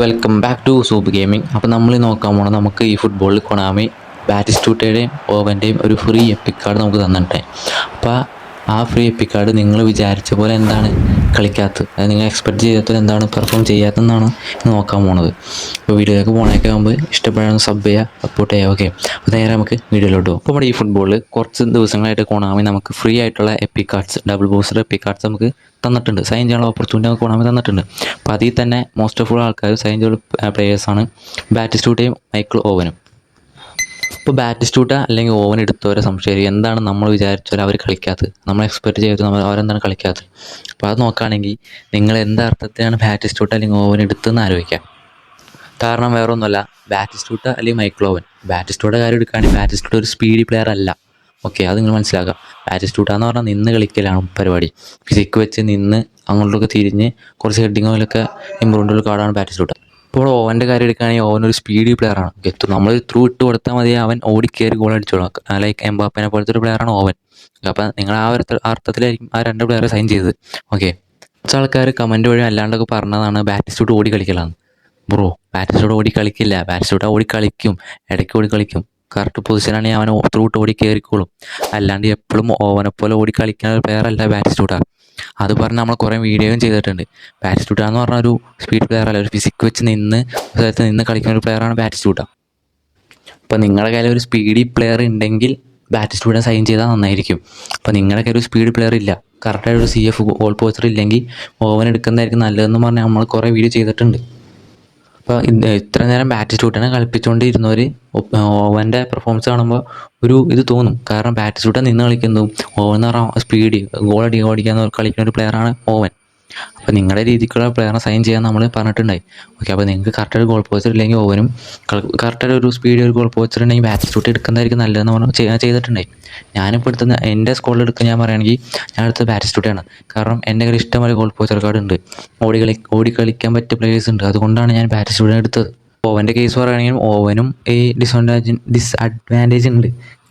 Welcome back to soup gaming. അപ്പോൾ നമ്മൾ നോക്കാൻ പോകണം, നമുക്ക് ഈ ഫുട്ബോളിൽ കൊണാമി ബാറ്റിസ്റ്റൂട്ടയുടെയും ഓവൻ്റെയും ഒരു ഫ്രീ എപ്പിക് കാർഡ് നമുക്ക് തന്നിട്ടേ. അപ്പോൾ ആ ഫ്രീ എപ്പിക് കാർഡ് നിങ്ങൾ വിചാരിച്ച പോലെ എന്താണ് കളിക്കാത്തത്, അതായത് നിങ്ങൾ എക്സ്പെക്ട് ചെയ്യാത്തത് എന്താണ് പെർഫോം ചെയ്യാത്തതെന്നാണ് നോക്കാൻ പോണത്. അപ്പോൾ വീഡിയോയിലേക്ക് പോകണേക്ക് മുമ്പ് ഇഷ്ടപ്പെടാൻ സബ് ചെയ്യുക, സപ്പോർട്ട് ചെയ്യുക. ഓക്കെ, അപ്പോൾ നേരെ നമുക്ക് വീഡിയോയിലോട്ട് പോകും. അപ്പോൾ നമ്മുടെ ഈ ഫുട്ബോളിൽ കുറച്ച് ദിവസങ്ങളായിട്ട് കൊണാമി നമുക്ക് ഫ്രീ ആയിട്ടുള്ള EPIC cards, double booster EPIC cards നമുക്ക് തന്നിട്ടുണ്ട്. സൈൻ ചെയ്യാനുള്ള ഓപ്പർച്യൂണിറ്റി നമുക്ക് കൊണാമി തന്നിട്ടുണ്ട്. അപ്പോൾ അതിൽ തന്നെ മോസ്റ്റ് ഓഫ് ഓൾ ആൾക്കാർ സൈൻ ചെയ്ത പ്ലേയേഴ്സാണ് ബാറ്റിസ്റ്റൂട്ടയും മൈക്കിൾ ഓവനും. ഇപ്പോൾ ബാറ്റിസ്റ്റൂട്ട അല്ലെങ്കിൽ ഓവൻ എടുത്തവരെ സംശയം എന്താണ് നമ്മൾ വിചാരിച്ചാൽ അവർ കളിക്കാത്തത്, നമ്മൾ എക്സ്പെക്ട് ചെയ്തത് അവരെന്താണ് കളിക്കാത്തത്. അപ്പോൾ അത് നോക്കുകയാണെങ്കിൽ നിങ്ങൾ എന്തർത്ഥത്തിലാണ് ബാറ്റിസ്റ്റൂട്ട അല്ലെങ്കിൽ ഓവൻ എടുത്തതെന്ന് ആലോചിക്കാം. കാരണം വേറെ ഒന്നുമല്ല, ബാറ്റിസ്റ്റൂട്ട അല്ലെങ്കിൽ മൈക്കിൾ ഓവൻ. ബാറ്റിസ്റ്റൂട്ട കാര്യം എടുക്കുകയാണെങ്കിൽ ബാറ്റിസ്റ്റൂട്ട ഒരു സ്പീഡി പ്ലെയർ അല്ല. ഓക്കെ, അത് നിങ്ങൾ മനസ്സിലാക്കുക. ബാറ്റിസ്റ്റൂട്ട എന്ന് പറഞ്ഞാൽ നിന്ന് കളിക്കലാണ് പരിപാടി. ഫിസിക്ക് വെച്ച് നിന്ന് അങ്ങോട്ടൊക്കെ തിരിഞ്ഞ് കുറച്ച് ഹെഡിങ് പോലൊക്കെ ഇമ്പ്രൂവ്മെൻ്റ് കാർഡാണ് ബാറ്റിസ്റ്റൂട്ട. ഇപ്പോൾ ഓവൻ്റെ കാര്യം എടുക്കുകയാണെങ്കിൽ ഓവൻ ഒരു സ്പീഡി പ്ലെയറാണ്. നമ്മൾ ത്രൂ ഇട്ട് കൊടുത്താൽ മതി, അവൻ ഓടിക്കയറി ഗോൾ അടിച്ചോളാം. ലൈക്ക് എംബാപ്പേനെ പോലത്തെ ഒരു പ്ലെയറാണ് ഓവൻ. അപ്പം നിങ്ങൾ ആ ഒരു അർത്ഥത്തിലായിരിക്കും ആ രണ്ട് പ്ലെയറെ സൈൻ ചെയ്തത്. ഓക്കെ, കുറച്ച് ആൾക്കാർ കമൻറ്റ് വഴി അല്ലാണ്ടൊക്കെ പറഞ്ഞതാണ് ബാറ്റിസ്റ്റൂട്ട് ഓടി കളിക്കലാണ്. ബ്രോ, ബാറ്റിസ്റ്റൂട്ട് ഓടി കളിക്കില്ല. ബാറ്റിസ്റ്റൂട്ട് ഓടി കളിക്കും, ഇടയ്ക്ക് ഓടി കളിക്കും. കറക്റ്റ് പൊസിഷനാണെങ്കിൽ അവൻ ത്രൂ ഇട്ട് ഓടി കയറിക്കോളും. അല്ലാണ്ട് എപ്പോഴും ഓവനെ പോലെ ഓടി കളിക്കുന്ന ഒരു പ്ലെയർ അല്ല ബാറ്റിസ്റ്റൂട്ട. അത് പറഞ്ഞ് നമ്മൾ കുറേ വീഡിയോയും ചെയ്തിട്ടുണ്ട്. ബാറ്റിസ്റ്റൂട്ട എന്ന് പറഞ്ഞാൽ ഒരു സ്പീഡ് പ്ലെയർ അല്ല, ഒരു ഫിസിക്ക് വെച്ച് നിന്ന് സ്ഥലത്ത് നിന്ന് കളിക്കുന്ന ഒരു പ്ലെയറാണ് ബാറ്റിസ്റ്റൂട്ട. അപ്പോൾ നിങ്ങളുടെ കയ്യിൽ ഒരു സ്പീഡി പ്ലെയർ ഉണ്ടെങ്കിൽ ബാറ്റിസ്റ്റൂട്ട സൈൻ ചെയ്താൽ നന്നായിരിക്കും. അപ്പോൾ നിങ്ങളുടെ കയ്യിൽ ഒരു സ്പീഡ് പ്ലെയർ ഇല്ല, കറക്റ്റായിട്ട് ഒരു CF ഗോൾ പോസ്റ്റർ ഇല്ലെങ്കിൽ ഓവൻ എടുക്കുന്നതായിരിക്കും നല്ലതെന്ന് പറഞ്ഞാൽ നമ്മൾ കുറേ വീഡിയോ ചെയ്തിട്ടുണ്ട്. അപ്പോൾ ഇത്ര നേരം ബാറ്റിസ്റ്റൂട്ടനെ കളിപ്പിച്ചുകൊണ്ടിരുന്നവർ ഓവൻ്റെ പെർഫോമൻസ് കാണുമ്പോൾ ഒരു ഇത് തോന്നും. കാരണം ബാറ്റിസ്റ്റൂട്ടൻ നിന്ന് കളിക്കുന്നതും ഓവൻ എന്ന് പറഞ്ഞാൽ സ്പീഡ് ഓടിക്കാന്ന് കളിക്കുന്ന ഒരു പ്ലെയറാണ് ഓവൻ. അപ്പോൾ നിങ്ങളുടെ രീതിക്കുള്ള പ്ലെയറിനെ സൈൻ ചെയ്യാൻ നമ്മൾ പറഞ്ഞിട്ടുണ്ടായി. ഓക്കെ, അപ്പോൾ നിങ്ങൾക്ക് കറക്റ്റ് ഒരു ഗോൾ പോസ്റ്റർ ഇല്ലെങ്കിൽ ഓവനും കറക്റ്റ് ഒരു സ്പീഡ് ഒരു ഗോൾ പോസ്റ്റർ ഉണ്ടെങ്കിൽ ബാറ്റിസ്റ്റൂട്ട് എടുക്കുന്നതായിരിക്കും നല്ലതെന്ന് പറഞ്ഞ് ചെയ്തിട്ടുണ്ടായി. ഞാനിപ്പോൾ എടുത്തുന്ന എൻ്റെ സ്കോളിൽ എടുക്കുക ഞാൻ പറയുകയാണെങ്കിൽ ഞാൻ എടുത്തത് ബാറ്റിസ്റ്റൂട്ടയാണ്. കാരണം എൻ്റെ കയ്യിൽ ഇഷ്ടംപോലെ ഗോൾ പോസ്റ്റർ കാർഡ് ഉണ്ട്, ഓടി കളിക്കാൻ പറ്റിയ പ്ലേയേഴ്സ് ഉണ്ട്. അതുകൊണ്ടാണ് ഞാൻ ബാറ്റിസ്റ്റൂട്ടിനെ എടുത്തത്. ഓവൻ്റെ കേസ് പറയുകയാണെങ്കിൽ ഓവനും ഈ ഡിസ്അഡ്വാൻറ്റേജ് ഉണ്ട്.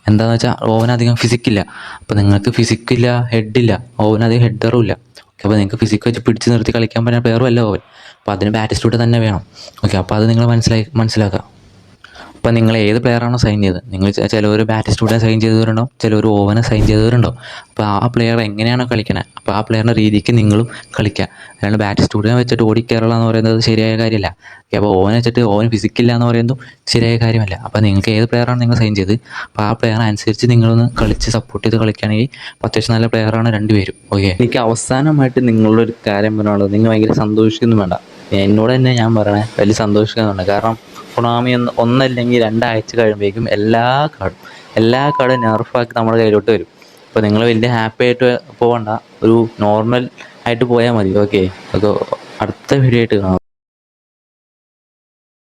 എന്താണെന്ന് വെച്ചാൽ ഓവൻ അധികം ഫിസിക്കില്ല. അപ്പോൾ നിങ്ങൾക്ക് ഫിസിക്കില്ല, ഹെഡില്ല, ഓവൻ അധികം ഹെഡറും ഇല്ല. അപ്പോൾ നിങ്ങൾക്ക് ഫിസിക്ക് വെച്ച് പിടിച്ച് നിർത്തി കളിക്കാൻ പറ്റുന്ന പ്ലെയറും അല്ല ഓവൻ. അപ്പോൾ അതിന് ബാറ്റിസ്റ്റൂട്ട് തന്നെ വേണം. ഓക്കെ, അപ്പോൾ അത് നിങ്ങൾ മനസ്സിലാക്കുക. അപ്പോൾ നിങ്ങൾ ഏത് പ്ലെയറാണോ സൈൻ ചെയ്തത്, നിങ്ങൾ ചിലവർ ബാറ്റിസ്റ്റൂട്ടിനെ സൈൻ ചെയ്തവരുണ്ടാവും, ചിലവർ ഓവനെ സൈൻ ചെയ്തവരുണ്ടാവും. അപ്പോൾ ആ പ്ലെയർ എങ്ങനെയാണോ കളിക്കണത്, അപ്പോൾ ആ പ്ലെയറിൻ്റെ രീതിക്ക് നിങ്ങളും കളിക്കുക. അല്ലാണ്ട് ബാറ്റിസ്റ്റൂട്ടിനെ വെച്ചിട്ട് ഓടിക്കയറുക എന്ന് പറയുന്നത് ശരിയായ കാര്യമല്ല. അപ്പോൾ ഓവനെ വെച്ചിട്ട് ഓവൻ ഫിസിക്കില്ല എന്ന് പറയുന്നതും ശരിയായ കാര്യമല്ല. അപ്പോൾ നിങ്ങൾക്ക് ഏത് പ്ലെയറാണ് നിങ്ങൾ സൈൻ ചെയ്ത്, അപ്പോൾ ആ പ്ലെയർ അനുസരിച്ച് നിങ്ങളൊന്ന് കളിച്ച് സപ്പോർട്ട് ചെയ്ത് കളിക്കുകയാണെങ്കിൽ അത്യാവശ്യം നല്ല പ്ലെയറാണ് രണ്ടുപേരും. ഓക്കെ, എനിക്ക് അവസാനമായിട്ട് നിങ്ങളൊരു കാര്യം പറയാനുള്ളത്, നിങ്ങൾ ഭയങ്കര സന്തോഷിക്കൊന്നും വേണ്ട. എന്നോട് തന്നെ ഞാൻ പറയണേ, വലിയ സന്തോഷിക്കുന്നുണ്ട്. കാരണം കൊണാമി ഒന്നല്ലെങ്കിൽ 2 ആഴ്ച കഴിയുമ്പോഴേക്കും എല്ലാ കാർഡും നെർഫാക്കി നമ്മുടെ കയ്യിലോട്ട് വരും. അപ്പോൾ നിങ്ങൾ വലിയ ഹാപ്പി ആയിട്ട് പോകണ്ട, ഒരു നോർമൽ ആയിട്ട് പോയാൽ മതി. ഓക്കെ, അടുത്ത വീഡിയോ ആയിട്ട് കാണാം.